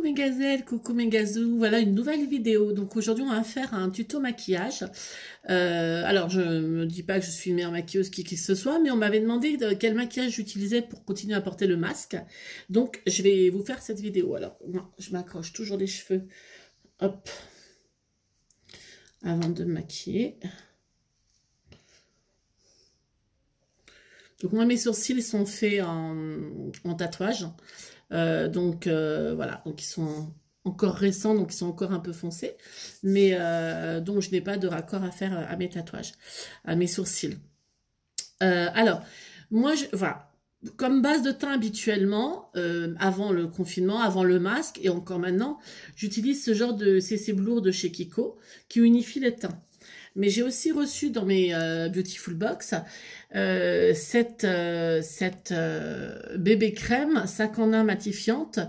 mes gazelles, coucou mes gazous, voilà une nouvelle vidéo. Donc aujourd'hui on va faire un tuto maquillage. Alors je me dis pas que je suis une meilleure maquilleuse qui que ce soit, mais on m'avait demandé quel maquillage j'utilisais pour continuer à porter le masque. Donc je vais vous faire cette vidéo. Alors moi je m'accroche toujours les cheveux, hop, avant de me maquiller. Donc moi mes sourcils sont faits en tatouage. Voilà, donc ils sont encore récents, donc ils sont encore un peu foncés, mais donc je n'ai pas de raccord à faire à mes tatouages, à mes sourcils. Alors, moi, voilà, comme base de teint habituellement, avant le confinement, avant le masque, et encore maintenant, j'utilise ce genre de CC Blur de chez Kiko, qui unifie les teints. Mais j'ai aussi reçu dans mes Beautiful Box cette bébé crème 5 en 1 matifiante.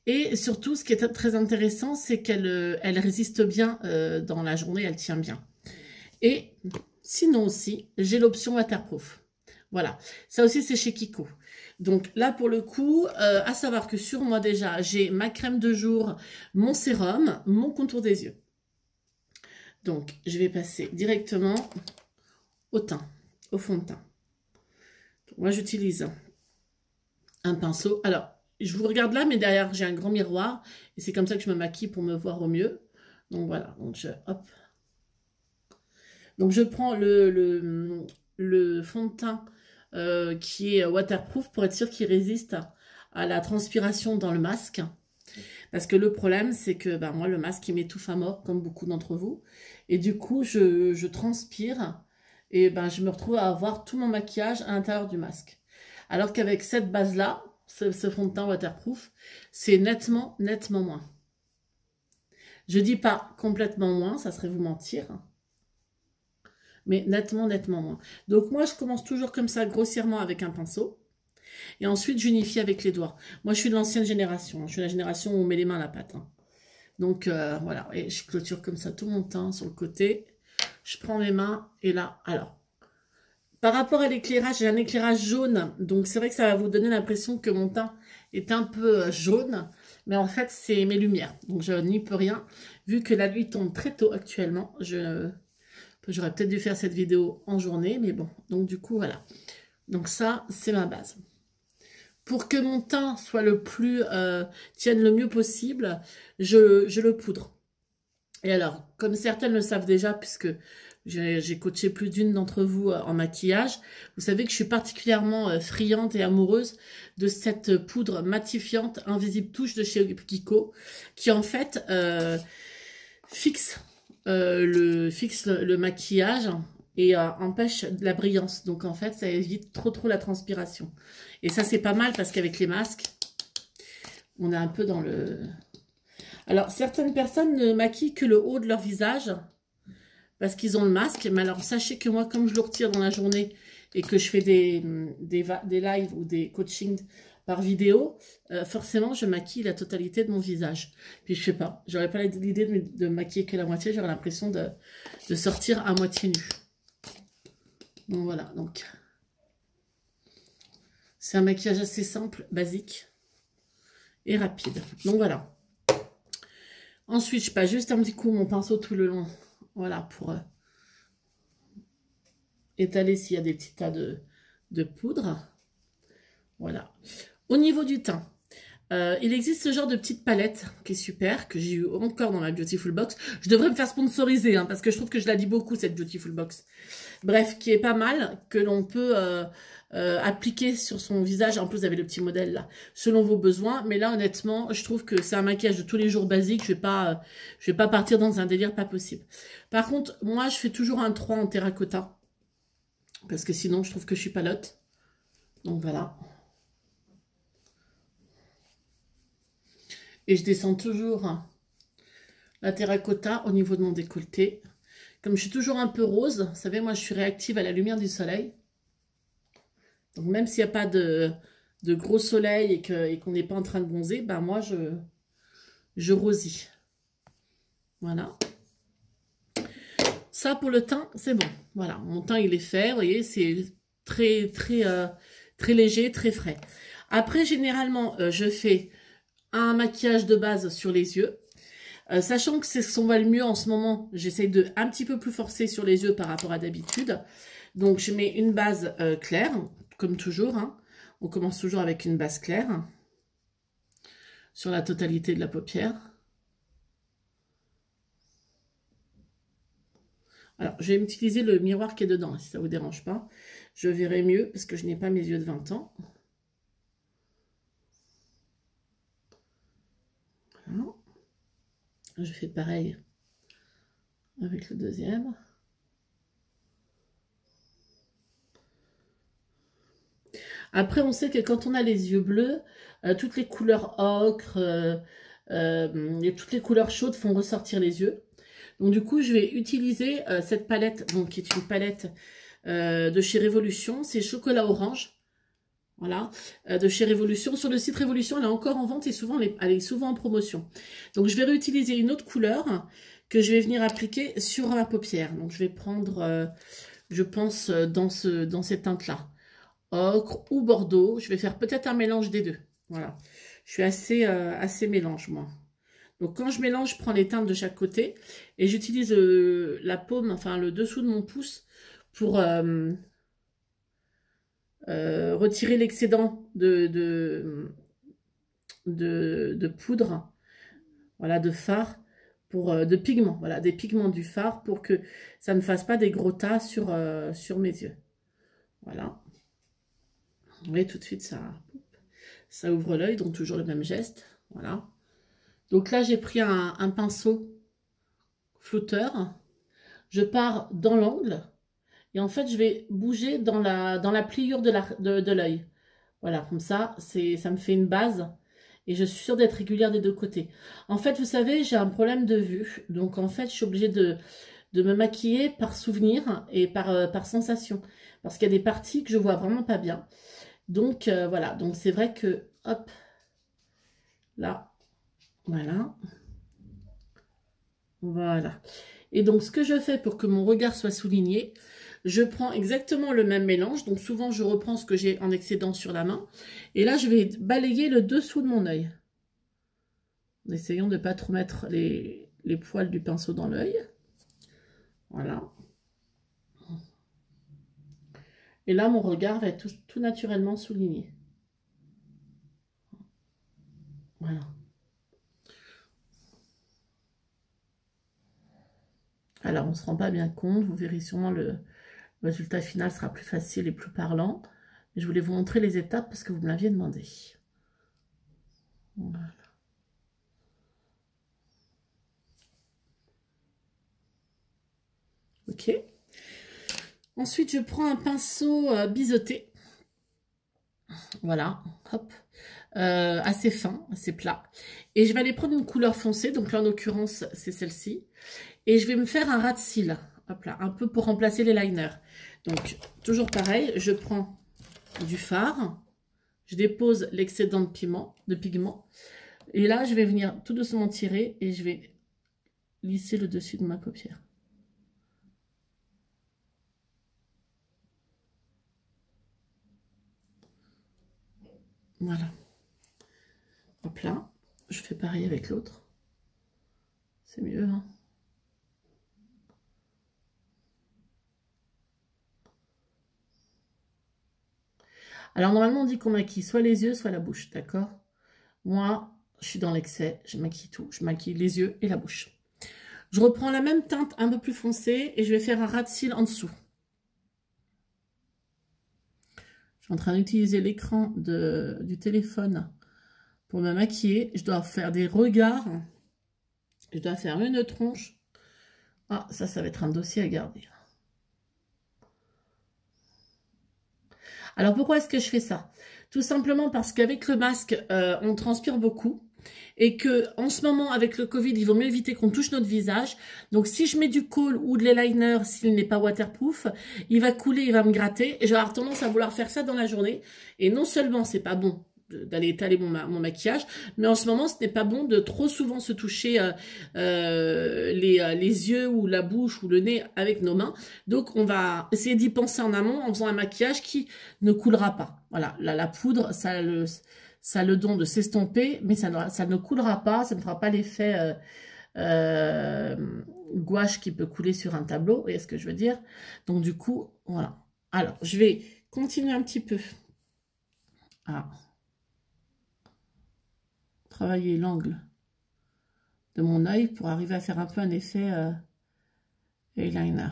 Et surtout, ce qui est très intéressant, c'est qu'elle elle résiste bien dans la journée, elle tient bien. Et sinon aussi, j'ai l'option waterproof. Voilà, ça aussi c'est chez Kiko. Donc là pour le coup, à savoir que sur moi déjà, j'ai ma crème de jour, mon sérum, mon contour des yeux. Donc, je vais passer directement au teint, au fond de teint. Donc, moi, j'utilise un pinceau. Alors, je vous regarde là, mais derrière, j'ai un grand miroir. Et c'est comme ça que je me maquille pour me voir au mieux. Donc, voilà. Donc, hop. Donc, je prends le fond de teint qui est waterproof pour être sûr qu'il résiste à la transpiration dans le masque. Parce que le problème, c'est que moi, le masque, il m'étouffe à mort, comme beaucoup d'entre vous. Et du coup, je transpire et je me retrouve à avoir tout mon maquillage à l'intérieur du masque. Alors qu'avec cette base-là, ce fond de teint waterproof, c'est nettement moins. Je dis pas complètement moins, ça serait vous mentir. Mais nettement moins. Donc moi, je commence toujours comme ça, grossièrement avec un pinceau. Et ensuite, j'unifie avec les doigts. Moi, je suis de l'ancienne génération. Je suis la génération où on met les mains à la pâte. Donc, voilà. Et je clôture comme ça tout mon teint sur le côté. Je prends mes mains et là, alors. Par rapport à l'éclairage, j'ai un éclairage jaune. Donc, c'est vrai que ça va vous donner l'impression que mon teint est un peu jaune. Mais en fait, c'est mes lumières. Donc, je n'y peux rien. Vu que la nuit tombe très tôt actuellement, j'aurais peut-être dû faire cette vidéo en journée. Mais bon, donc du coup, voilà. Donc ça, c'est ma base. Pour que mon teint soit tienne le mieux possible, je le poudre. Et alors, comme certaines le savent déjà, puisque j'ai coaché plus d'une d'entre vous en maquillage, vous savez que je suis particulièrement friande et amoureuse de cette poudre matifiante Invisible Touche de chez Kiko, qui en fait fixe le maquillage et empêche de la brillance. Donc en fait, ça évite trop la transpiration. Et ça, c'est pas mal parce qu'avec les masques, on est un peu dans le... Alors, certaines personnes ne maquillent que le haut de leur visage parce qu'ils ont le masque. Mais alors, sachez que moi, comme je le retire dans la journée et que je fais des lives ou des coachings par vidéo, forcément, je maquille la totalité de mon visage. Puis, je sais pas, j'aurais pas l'idée de maquiller que la moitié. J'aurais l'impression de sortir à moitié nue. Donc, voilà, donc... C'est un maquillage assez simple, basique et rapide. Donc voilà. Ensuite, je passe juste un petit coup mon pinceau tout le long. Voilà, pour étaler s'il y a des petits tas de poudre. Voilà. Au niveau du teint, il existe ce genre de petite palette qui est super, que j'ai eu encore dans ma Beautiful Box. Je devrais me faire sponsoriser, hein, parce que je trouve que je la dis beaucoup, cette Beautiful Box. Bref, qui est pas mal, que l'on peut... appliquer sur son visage. En plus, vous avez le petit modèle là, selon vos besoins. Mais là, honnêtement, je trouve que c'est un maquillage de tous les jours basique. Je vais pas partir dans un délire pas possible. Par contre, moi, je fais toujours un 3 en terracotta. Parce que sinon, je trouve que je suis palote. Donc voilà. Et je descends toujours la terracotta au niveau de mon décolleté. Comme je suis toujours un peu rose, vous savez, moi, je suis réactive à la lumière du soleil. Donc même s'il n'y a pas de gros soleil et qu'on n'est pas en train de bronzer, moi je rosis. Voilà. Ça pour le teint, c'est bon. Voilà, mon teint il est fait, vous voyez, c'est très léger, très frais. Après généralement je fais un maquillage de base sur les yeux. Sachant que c'est ce qu'on voit le mieux en ce moment, j'essaye de un petit peu plus forcer sur les yeux par rapport à d'habitude. Donc je mets une base claire, comme toujours. Hein. On commence toujours avec une base claire sur la totalité de la paupière. Alors, je vais utiliser le miroir qui est dedans, si ça ne vous dérange pas. Je verrai mieux parce que je n'ai pas mes yeux de 20 ans. Voilà. Je fais pareil avec le deuxième. Après, on sait que quand on a les yeux bleus, toutes les couleurs ocre, et toutes les couleurs chaudes font ressortir les yeux. Donc du coup, je vais utiliser cette palette, donc qui est une palette de chez Révolution. C'est chocolat orange. Voilà, de chez Révolution. Sur le site Révolution, elle est encore en vente et elle est souvent en promotion. Donc, je vais réutiliser une autre couleur que je vais venir appliquer sur ma paupière. Donc, je vais prendre, je pense, dans cette teinte-là. Ocre ou bordeaux. Je vais faire peut-être un mélange des deux. Voilà. Je suis assez mélange, moi. Donc, quand je mélange, je prends les teintes de chaque côté. Et j'utilise la paume, enfin, le dessous de mon pouce pour... retirer l'excédent de poudre, voilà, de fard, de pigments, voilà, des pigments du fard pour que ça ne fasse pas des gros tas sur mes yeux. Voilà. Vous voyez, tout de suite, ça ouvre l'œil, donc toujours le même geste. Voilà. Donc là, j'ai pris un pinceau flouteur. Je pars dans l'angle. Et en fait, je vais bouger dans la pliure de l'œil. Voilà, comme ça me fait une base. Et je suis sûre d'être régulière des deux côtés. En fait, vous savez, j'ai un problème de vue. Donc, en fait, je suis obligée de me maquiller par souvenir et par sensation. Parce qu'il y a des parties que je vois vraiment pas bien. Donc, voilà. Donc, c'est vrai que, hop, là, voilà. Voilà. Et donc, ce que je fais pour que mon regard soit souligné, je prends exactement le même mélange. Donc, souvent, je reprends ce que j'ai en excédent sur la main. Et là, je vais balayer le dessous de mon œil. En essayant de ne pas trop mettre les poils du pinceau dans l'œil. Voilà. Et là, mon regard va être tout naturellement souligné. Voilà. Alors, on ne se rend pas bien compte. Vous verrez sûrement le résultat final sera plus facile et plus parlant. Mais je voulais vous montrer les étapes parce que vous me l'aviez demandé. Voilà. Ok. Ensuite, je prends un pinceau biseauté. Voilà, hop. Assez fin, assez plat. Et je vais aller prendre une couleur foncée. Donc là, en l'occurrence, c'est celle-ci. Et je vais me faire un ras de cils. Hop là, un peu pour remplacer les liners. Donc, toujours pareil, je prends du fard. Je dépose l'excédent de pigment. Et là, je vais venir tout doucement tirer et je vais lisser le dessus de ma paupière. Voilà. Hop là. Je fais pareil avec l'autre. C'est mieux, hein. Alors, normalement, on dit qu'on maquille soit les yeux, soit la bouche, d'accord? Moi, je suis dans l'excès, je maquille tout. Je maquille les yeux et la bouche. Je reprends la même teinte un peu plus foncée et je vais faire un ras de cils en dessous. Je suis en train d'utiliser l'écran du téléphone pour me maquiller. Je dois faire des regards. Je dois faire une tronche. Ah, ça va être un dossier à garder. Alors, pourquoi est-ce que je fais ça? Tout simplement parce qu'avec le masque, on transpire beaucoup. Et que en ce moment, avec le Covid, il vaut mieux éviter qu'on touche notre visage. Donc, si je mets du kohl ou de l'eyeliner, s'il n'est pas waterproof, il va couler, il va me gratter. Et je vais avoir tendance à vouloir faire ça dans la journée. Et non seulement, c'est pas bon d'aller étaler mon maquillage, mais en ce moment, ce n'est pas bon de trop souvent se toucher les yeux ou la bouche ou le nez avec nos mains. Donc, on va essayer d'y penser en amont en faisant un maquillage qui ne coulera pas. Voilà, la poudre, ça a le don de s'estomper, mais ça ne coulera pas, ça ne fera pas l'effet gouache qui peut couler sur un tableau, vous voyez ce que je veux dire? Donc du coup, voilà. Alors, je vais continuer un petit peu à travailler l'angle de mon œil pour arriver à faire un peu un effet eyeliner.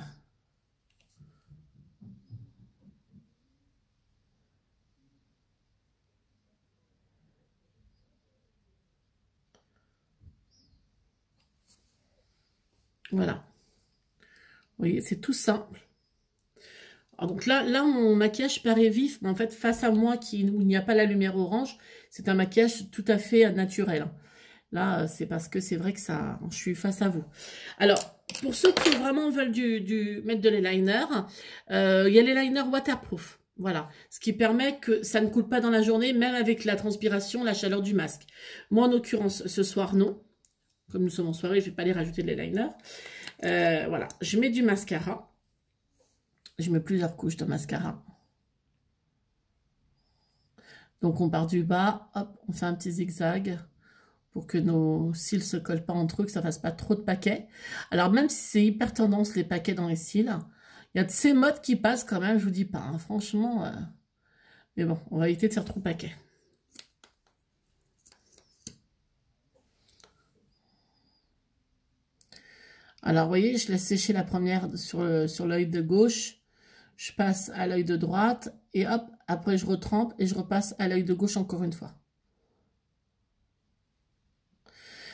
Voilà. Vous voyez, c'est tout simple. Alors donc là, mon maquillage paraît vif, mais en fait, face à moi, où il n'y a pas la lumière orange, c'est un maquillage tout à fait naturel. Là, c'est parce que c'est vrai que je suis face à vous. Alors, pour ceux qui vraiment veulent mettre de l'eyeliner, il y a l'eyeliner waterproof. Voilà, ce qui permet que ça ne coule pas dans la journée, même avec la transpiration, la chaleur du masque. Moi, en l'occurrence, ce soir, non. Comme nous sommes en soirée, je ne vais pas aller rajouter de l'eyeliner. Voilà, je mets du mascara. Je mets plusieurs couches de mascara. Donc, on part du bas, hop, on fait un petit zigzag pour que nos cils ne se collent pas entre eux, que ça ne fasse pas trop de paquets. Alors, même si c'est hyper tendance, les paquets dans les cils, il y a de ces modes qui passent quand même, je vous dis pas, hein, franchement. Mais bon, on va éviter de faire trop de paquets. Alors, vous voyez, je laisse sécher la première sur l'œil de gauche. Je passe à l'œil de droite et hop, après je retrempe et je repasse à l'œil de gauche encore une fois.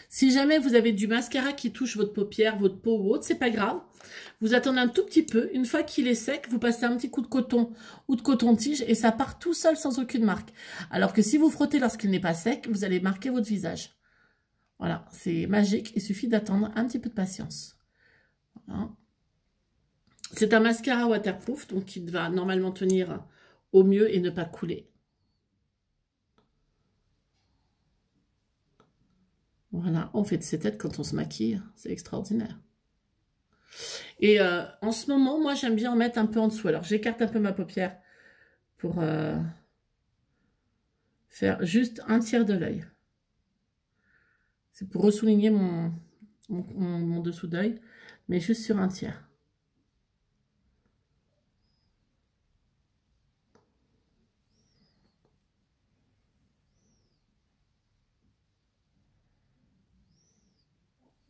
Si jamais vous avez du mascara qui touche votre paupière, votre peau ou autre, c'est pas grave. Vous attendez un tout petit peu. Une fois qu'il est sec, vous passez un petit coup de coton ou de coton-tige et ça part tout seul sans aucune marque. Alors que si vous frottez lorsqu'il n'est pas sec, vous allez marquer votre visage. Voilà, c'est magique. Il suffit d'attendre un petit peu de patience. Voilà. C'est un mascara waterproof, donc il va normalement tenir au mieux et ne pas couler. Voilà, on fait de ses têtes quand on se maquille, c'est extraordinaire. Et en ce moment, moi j'aime bien en mettre un peu en dessous. Alors j'écarte un peu ma paupière pour faire juste un tiers de l'œil. C'est pour ressouligner mon dessous d'œil, mais juste sur un tiers.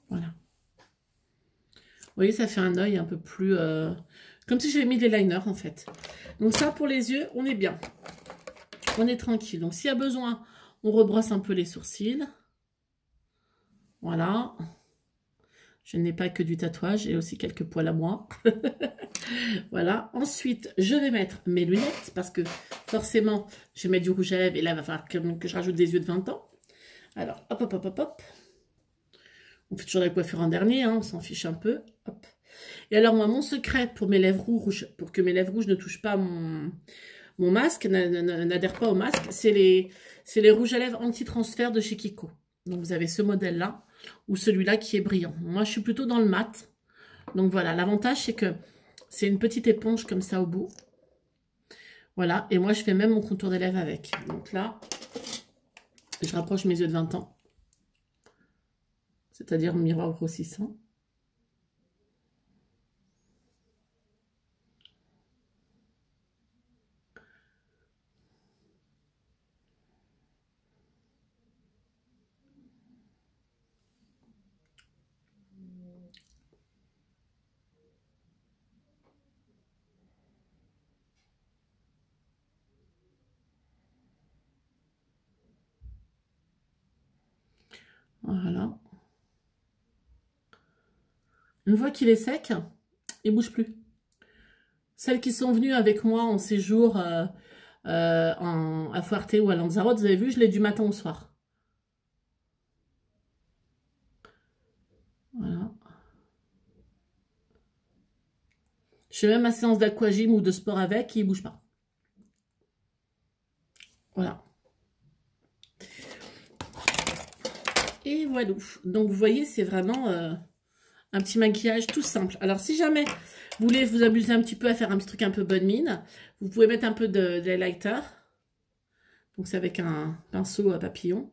Voilà. Vous voyez, ça fait un œil un peu plus... comme si j'avais mis des liners, en fait. Donc ça, pour les yeux, on est bien. On est tranquille. Donc s'il y a besoin, on rebrosse un peu les sourcils. Voilà. Je n'ai pas que du tatouage, j'ai aussi quelques poils à moi. Voilà. Ensuite, je vais mettre mes lunettes, parce que forcément, je mets du rouge à lèvres, et là, il va falloir que je rajoute des yeux de 20 ans. Alors, hop, hop, hop, hop, hop. On fait toujours la coiffure en dernier, hein, on s'en fiche un peu. Hop. Et alors, moi, mon secret pour mes lèvres rouges, pour que mes lèvres rouges ne touchent pas mon masque, n'adhèrent pas au masque, c'est les rouges à lèvres anti-transfert de chez Kiko. Donc, vous avez ce modèle-là, ou celui-là qui est brillant. Moi, je suis plutôt dans le mat. Donc, voilà, l'avantage, c'est que c'est une petite éponge comme ça au bout. Voilà, et moi, je fais même mon contour des lèvres avec. Donc là, je rapproche mes yeux de 20 ans. C'est-à-dire miroir grossissant. Voilà. Une fois qu'il est sec, il ne bouge plus. Celles qui sont venues avec moi en séjour à Fuerte ou à Lanzarote, vous avez vu, je l'ai du matin au soir. Voilà. Je fais même ma séance d'aquagym ou de sport avec, il ne bouge pas. Voilà. Et voilà. Donc, vous voyez, c'est vraiment un petit maquillage tout simple. Alors, si jamais vous voulez vous amuser un petit peu à faire un petit truc un peu bonne mine, vous pouvez mettre un peu de highlighter. Donc c'est avec un pinceau à papillon,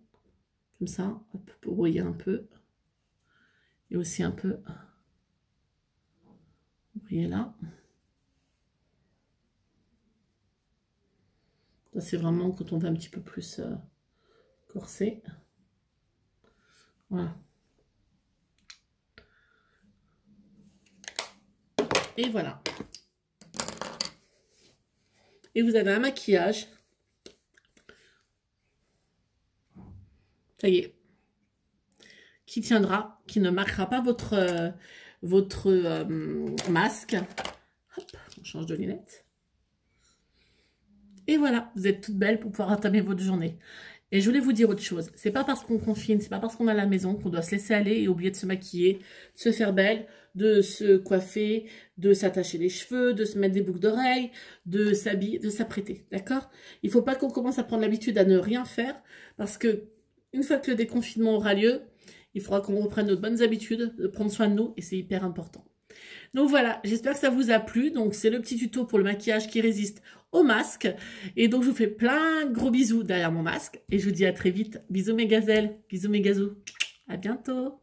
comme ça, hop, pour brouiller un peu. Et aussi un peu, brouiller là. Ça c'est vraiment quand on va un petit peu plus corser. Voilà. Et voilà. Et vous avez un maquillage. Ça y est. Qui tiendra, qui ne marquera pas votre masque. Hop, on change de lunettes. Et voilà, vous êtes toute belle pour pouvoir entamer votre journée. Et je voulais vous dire autre chose. C'est pas parce qu'on confine, c'est pas parce qu'on est à la maison qu'on doit se laisser aller et oublier de se maquiller, de se faire belle, de se coiffer, de s'attacher les cheveux, de se mettre des boucles d'oreilles, de s'habiller, de s'apprêter. D'accord? Il faut pas qu'on commence à prendre l'habitude à ne rien faire parce que une fois que le déconfinement aura lieu, il faudra qu'on reprenne nos bonnes habitudes, de prendre soin de nous et c'est hyper important. Donc voilà, j'espère que ça vous a plu. Donc c'est le petit tuto pour le maquillage qui résiste au masque. Et donc je vous fais plein de gros bisous derrière mon masque. Et je vous dis à très vite. Bisous mes gazelles, bisous mes gazous. À bientôt.